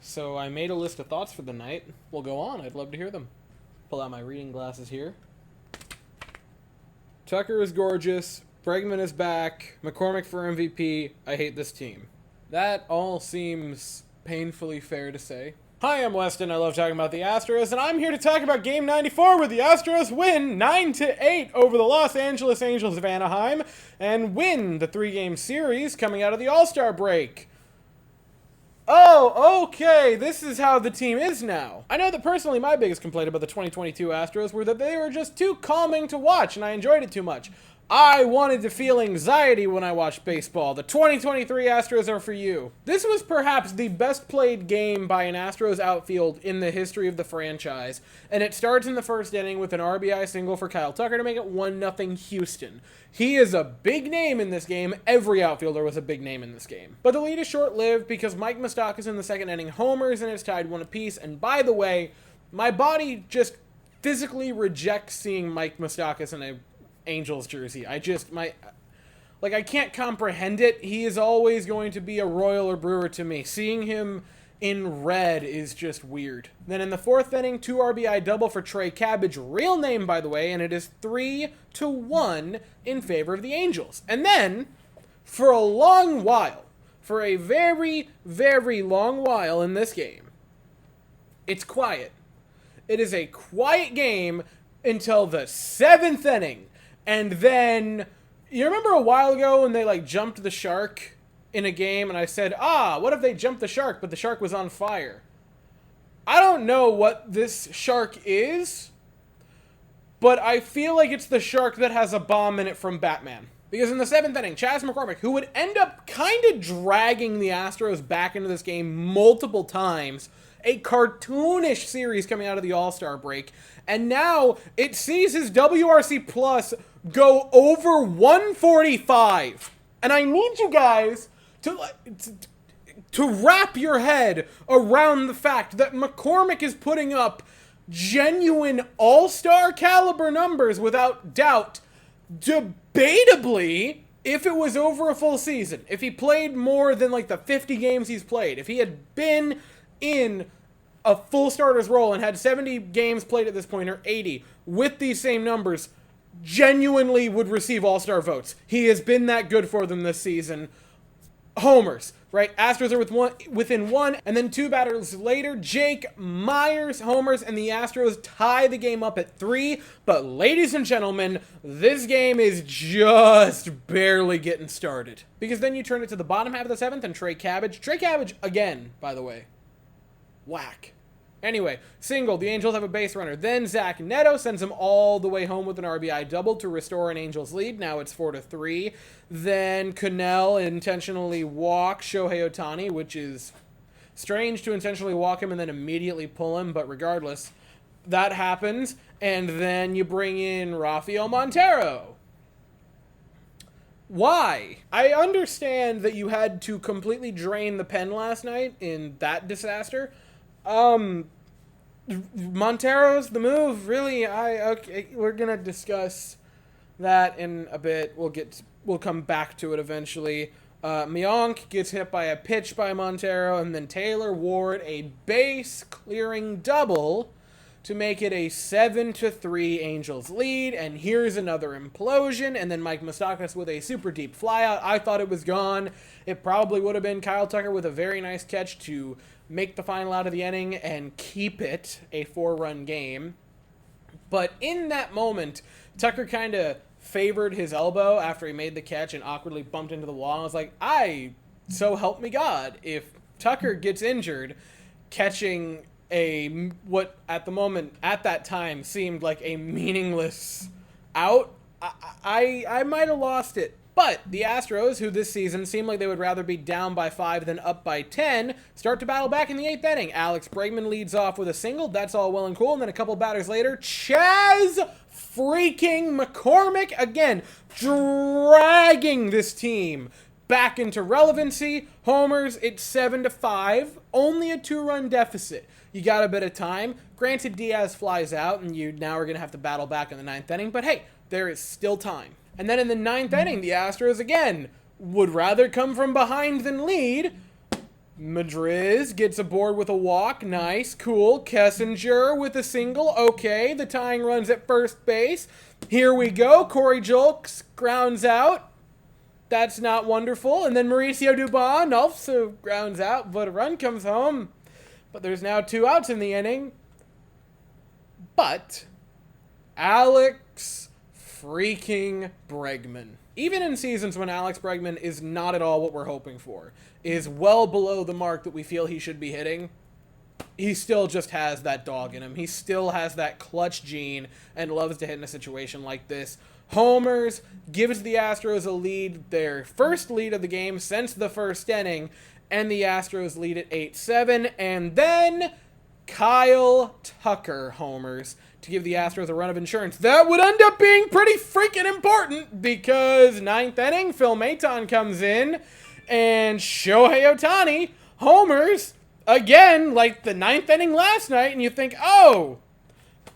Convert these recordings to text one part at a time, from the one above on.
So I made a list of thoughts for the night. We'll go on. I'd love to hear them. Pull out my reading glasses here. Tucker is gorgeous. Bregman is back. McCormick for MVP. I hate this team. That all seems painfully fair to say. Hi, I'm Weston. I love talking about the Astros, and I'm here to talk about Game 94, where the Astros win 9-8 over the Los Angeles Angels of Anaheim and win the 3-game series coming out of the All-Star break. Oh, okay, this is how the team is now. I know that personally my biggest complaint about the 2022 Astros were that they were just too calming to watch, and I enjoyed it too much. I wanted to feel anxiety when I watched baseball. The 2023 Astros are for you. This was perhaps the best played game by an Astros outfield in the history of the franchise, and it starts in the first inning with an RBI single for Kyle Tucker to make it 1-0 Houston. He is a big name in this game. Every outfielder was a big name in this game. But the lead is short-lived because Mike Moustakas in the second inning homers, and it's tied 1 apiece. And by the way, my body just physically rejects seeing Mike Moustakas in a Angels jersey. I can't comprehend it. He is always going to be a Royal or Brewer to me. Seeing him in red is just weird. Then in the fourth inning, 2 RBI double for Trey Cabbage, real name by the way, and it is 3-1 in favor of the Angels. And then, for a long while, for a very, very long while in this game, it's quiet. It is a quiet game until the 7th inning. And then, you remember a while ago when they jumped the shark in a game and I said, what if they jumped the shark but the shark was on fire? I don't know what this shark is, but I feel like it's the shark that has a bomb in it from Batman. Because in the 7th inning, Chas McCormick, who would end up kind of dragging the Astros back into this game multiple times, a cartoonish series coming out of the All-Star break, and now it sees his WRC plus go over 145. And I need you guys to wrap your head around the fact that McCormick is putting up genuine All-Star caliber numbers without doubt. Debatably, if it was over a full season, if he played more than the 50 games he's played, if he had been in a full starter's role and had 70 games played at this point, or 80, with these same numbers, genuinely would receive all-star votes. He has been that good for them this season. Homers, right? Astros are within 1, and then 2 batters later, Jake Myers homers, and the Astros tie the game up at 3. But ladies and gentlemen, this game is just barely getting started. Because then you turn it to the bottom half of the 7th, and Trey Cabbage, again, by the way, whack. Anyway, single, the Angels have a base runner. Then Zach Neto sends him all the way home with an RBI double to restore an Angels lead. Now it's 4-3. Then Cannell intentionally walks Shohei Ohtani, which is strange to intentionally walk him and then immediately pull him, but regardless, that happens. And then you bring in Rafael Montero. Why? I understand that you had to completely drain the pen last night in that disaster. Montero's the move, really. Okay, we're gonna discuss that in a bit. We'll come back to it eventually. Mionk gets hit by a pitch by Montero, and then Taylor Ward a base clearing double to make it a 7-3 Angels lead. And here's another implosion, and then Mike Moustakas with a super deep flyout. I thought it was gone. It probably would have been Kyle Tucker with a very nice catch to make the final out of the inning and keep it a 4-run game. But in that moment, Tucker kind of favored his elbow after he made the catch and awkwardly bumped into the wall. I was like, so help me God, if Tucker gets injured catching what at that time seemed like a meaningless out, I might have lost it. But the Astros, who this season seem like they would rather be down by 5 than up by 10, start to battle back in the 8th inning. Alex Bregman leads off with a single. That's all well and cool. And then a couple batters later, Chas freaking McCormick, again, dragging this team back into relevancy. Homers, it's 7-5. Only a 2-run deficit. You got a bit of time. Granted, Diaz flies out, and you now are going to have to battle back in the 9th inning. But hey, there is still time. And then in the 9th inning, the Astros, again, would rather come from behind than lead. Madriz gets aboard with a walk. Nice. Cool. Kessinger with a single. Okay. The tying runs at first base. Here we go. Corey Julks grounds out. That's not wonderful. And then Mauricio Dubon also grounds out, but a run comes home. But there's now 2 outs in the inning. But Alex freaking Bregman. Even in seasons when Alex Bregman is not at all what we're hoping for, is well below the mark that we feel he should be hitting, he still just has that dog in him. He still has that clutch gene and loves to hit in a situation like this. Homers, gives the Astros a lead, their first lead of the game since the first inning, and the Astros lead at 8-7, and then Kyle Tucker homers to give the Astros a run of insurance. That would end up being pretty freaking important because 9th inning, Phil Maton comes in and Shohei Ohtani homers again like the 9th inning last night, and you think, oh,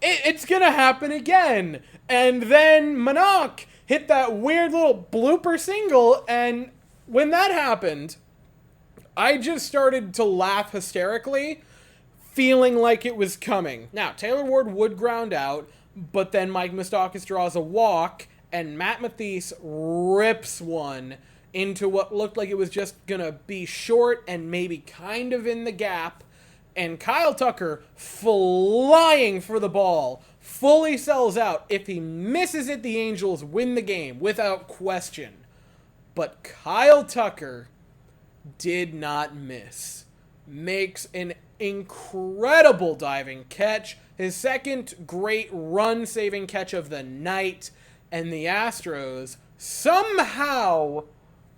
it's going to happen again. And then Manoch hit that weird little blooper single, and when that happened, I just started to laugh hysterically, feeling like it was coming. Now, Taylor Ward would ground out, but then Mike Moustakas draws a walk, and Matt Mathis rips one into what looked like it was just going to be short and maybe kind of in the gap, and Kyle Tucker flying for the ball, fully sells out. If he misses it, the Angels win the game without question. But Kyle Tucker did not miss. Makes an incredible diving catch, his second great run-saving catch of the night, and the Astros somehow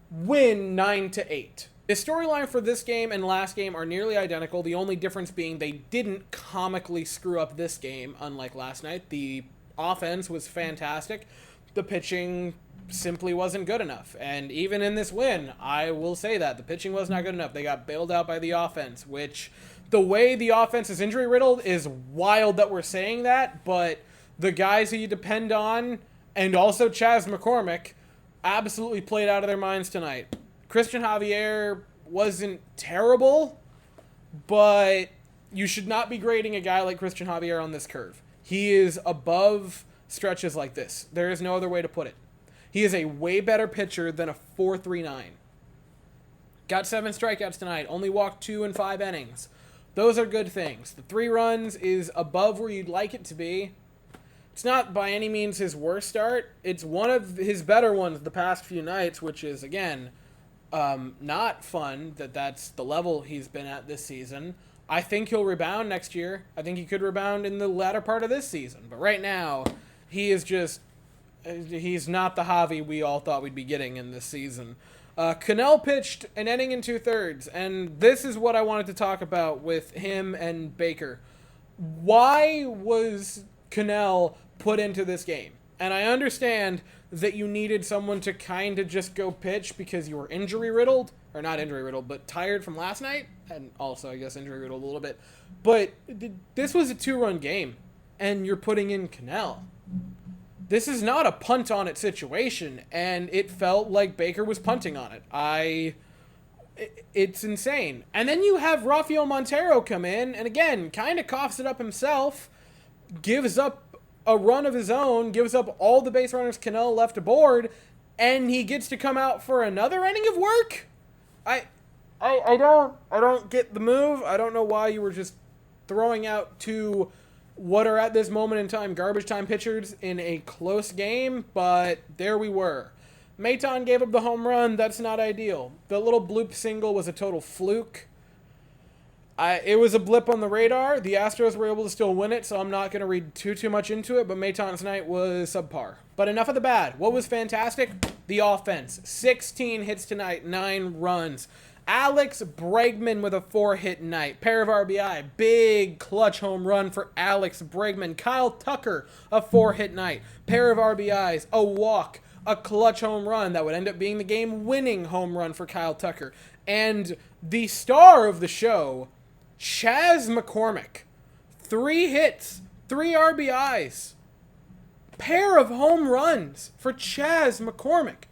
win 9-8. The storyline for this game and last game are nearly identical, the only difference being they didn't comically screw up this game, unlike last night. The offense was fantastic. The pitching simply wasn't good enough. And even in this win, I will say that. The pitching was not good enough. They got bailed out by the offense, which the way the offense is injury-riddled is wild that we're saying that, but the guys who you depend on, and also Chas McCormick, absolutely played out of their minds tonight. Christian Javier wasn't terrible, but you should not be grading a guy like Christian Javier on this curve. He is above stretches like this. There is no other way to put it. He is a way better pitcher than a 4.39. Got 7 strikeouts tonight. Only walked 2 in 5 innings. Those are good things. The 3 runs is above where you'd like it to be. It's not by any means his worst start. It's one of his better ones the past few nights, which is, again, not fun that that's the level he's been at this season. I think he'll rebound next year. I think he could rebound in the latter part of this season. But right now, he is just... he's not the Javi we all thought we'd be getting in this season. Cannell pitched an inning and 2/3, and this is what I wanted to talk about with him and Baker. Why was Cannell put into this game? And I understand that you needed someone to kind of just go pitch because you were injury-riddled, or not injury-riddled, but tired from last night, and also, I guess, injury-riddled a little bit. But this was a 2-run game, and you're putting in Cannell. This is not a punt on it situation, and it felt like Baker was punting on it. It's insane. And then you have Rafael Montero come in, and again, kind of coughs it up himself, gives up a run of his own, gives up all the base runners Cannell left aboard, and he gets to come out for another inning of work? I don't get the move. I don't know why you were just throwing out 2 what are at this moment in time garbage time pitchers in a close game, but there we were. Maton gave up the home run. That's not ideal. The little bloop single was a total fluke. It was a blip on the radar. The Astros were able to still win it, so I'm not going to read too much into it, but Maton tonight was subpar. But enough of the bad. What was fantastic? The offense. 16 hits tonight, 9 runs. Alex Bregman with a 4-hit night. Pair of RBI. Big clutch home run for Alex Bregman. Kyle Tucker, a 4-hit night. Pair of RBIs. A walk. A clutch home run that would end up being the game-winning home run for Kyle Tucker. And the star of the show, Chas McCormick. 3 hits. 3 RBIs. Pair of home runs for Chas McCormick.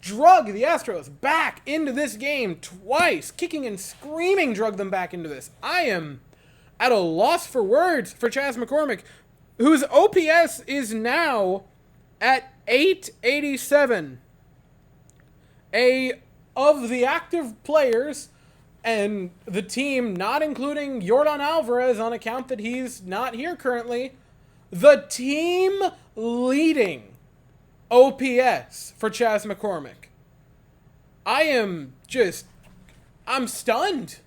drug the Astros back into this game twice, kicking and screaming, drug them back into this. I am at a loss for words for Chas McCormick, whose OPS is now at 887. Of the active players and the team, not including Yordan Alvarez on account that he's not here currently, the team leading OPS for Chas McCormick. I'm stunned.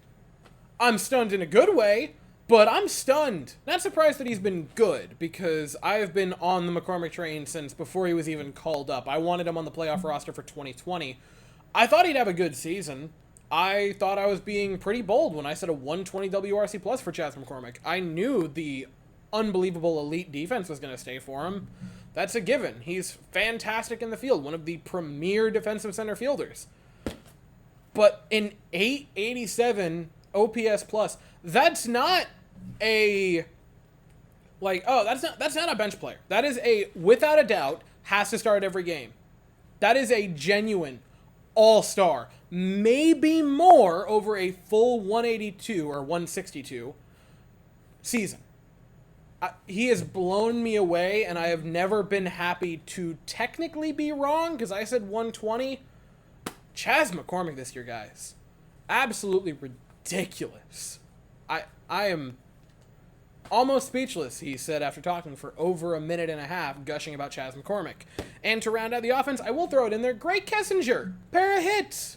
I'm stunned in a good way, but I'm stunned. Not surprised that he's been good, because I've been on the McCormick train since before he was even called up. I wanted him on the playoff roster for 2020. I thought he'd have a good season. I thought I was being pretty bold when I said a 120 WRC plus for Chas McCormick. I knew the unbelievable elite defense was going to stay for him. That's a given. He's fantastic in the field, one of the premier defensive center fielders. But an 887 OPS plus, that's not a that's not a bench player. That is a, without a doubt, has to start every game. That is a genuine all-star. Maybe more over a full 182 or 162 season. He has blown me away, and I have never been happy to technically be wrong, because I said 120. Chas McCormick this year, guys. Absolutely ridiculous. I am almost speechless, he said after talking for over a minute and a half, gushing about Chas McCormick. And to round out the offense, I will throw it in there, Greg Kessinger. Pair of hits.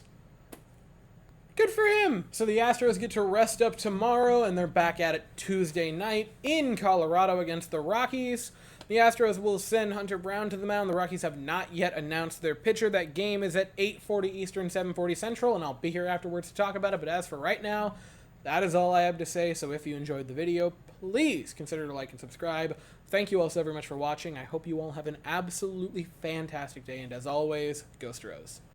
Good for him. So the Astros get to rest up tomorrow, and they're back at it Tuesday night in Colorado against the Rockies. The Astros will send Hunter Brown to the mound. The Rockies have not yet announced their pitcher. That game is at 8:40 Eastern, 7:40 Central, and I'll be here afterwards to talk about it. But as for right now, that is all I have to say. So if you enjoyed the video, please consider to like and subscribe. Thank you all so very much for watching. I hope you all have an absolutely fantastic day, and as always, go Astros.